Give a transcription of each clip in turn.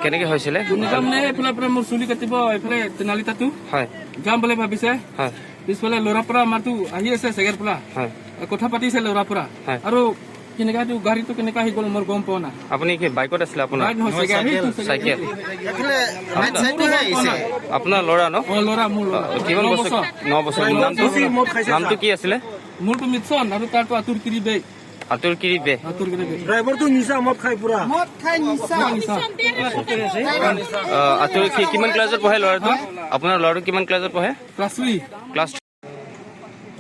কেনেকৈ হৈছিলে? মানে এইফালে পৰা মোৰ চুলি কাটিব এইফালে তেনালী তাতো হয় যাম বুলি ভাবিছে। হয় পিছফালে ল'ৰাৰ পৰা আমাৰতো আহি আছে চেগাৰ পৰা হয় কথা পাতিছে ল'ৰাৰ পৰা হয়। আৰু কেনেকাটো গাড়ীটো কেনেকা আহি গ'ল মোৰ গম পোৱা নাই। আপুনি কি বাইকত আছিলে? আপোনাৰ বাইক নহয়, চাইকেল? চাইকেল আপোনাৰ ল'ৰা ন? ল'ৰা মোৰ ল'ৰা কিমান বছৰ? 9 বছৰ। নামটো কি আছিলে? মোৰতো মিটছন আৰু তাৰতো আতুৰ কিৰি বে আতুৰ কিৰি বে। ড্ৰাইভাৰটো নিচা মদ খাই পুৰা আতুৰ কিমান ক্লাছত পঢ়ে ল'ৰাটো? আপোনাৰ ল'ৰাটো কিমান ক্লাছত পঢ়ে? ক্লাছ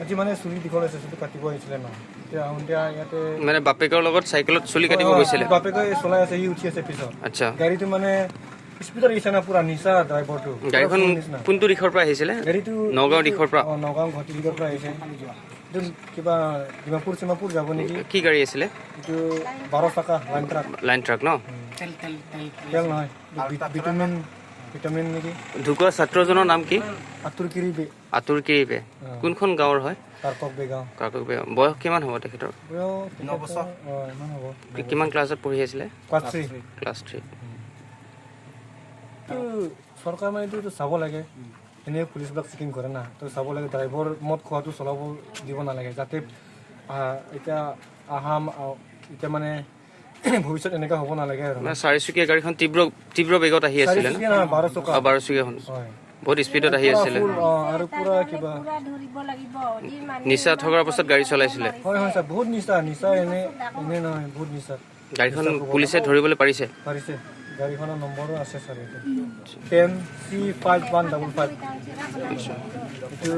আজি মানে চুলি দীঘল আছে, চুলি কাটিব আহিছিলে ন। এতিয়া আহোঁতে ইয়াতে মানে বাপেকৰ লগত চাইকেলত চুলি কাটিব গৈছিলে? বাপেকে চলাই আছে, সি উঠি আছে পিছত। আচ্ছা, গাড়ীটো মানে স্পীডত আহিছে না, পুৰা নিচা ড্ৰাইভাৰটো। গাড়ীখন কোনটো দিশৰ পৰা আহিছিলে? গাড়ীটো নগাঁও দিশৰ পৰা? নগাঁও ঘাটি দিশৰ পৰা আহিছে। এইটো কিবা ডিমাপুৰ যাব নেকি? কি গাড়ী আছিলে? এইটো 12 চকা লাইন ট্ৰাক ন? তেল নহয়, ভিটামিন নেকি? ঢুকুৱা ছাত্ৰজনৰ নাম কি? আতুৰ কিৰি বে। আতুৰ কিৰি বে। কোনখন গাঁৱৰ হয়? কাৰকক বেগাঁও। কাকক বে। বয়স কিমান হ'ব তেখেতৰ? 9 বছৰ। ইমান হ'ব। কিমান ক্লাছত পঢ়ি আছিলে? ক্লাছ 3। চৰকাৰ মানে এইটো চাব লাগে, এনেই পুলিচবিলাক চেকিং কৰে না, তো চাব লাগে ড্ৰাইভাৰ মদ খোৱাটো চলাব দিব নালাগে, যাতে এতিয়া এতিয়া মানে ভৱিষ্যত এনেকুৱা হ'ব নালাগে আৰু। চাৰিচকীয়া গাড়ীখন তীব্ৰ বেগত আহি আছিলে ন? 12 চকা। 12 চকীয়াখন বহুত স্পীডত আহি আছিলে আৰু পুৰা কিবা নিচা থকাৰ পাছত গাড়ী চলাইছিলে? হয় ছাৰ, বহুত নিচা এনে নহয়, বহুত নিচা। গাড়ীখন পুলিচে ধৰিবলৈ পাৰিছে? গাড়ীখনৰ নম্বৰো আছে ছাৰ, এইটো 10C5155। এইটো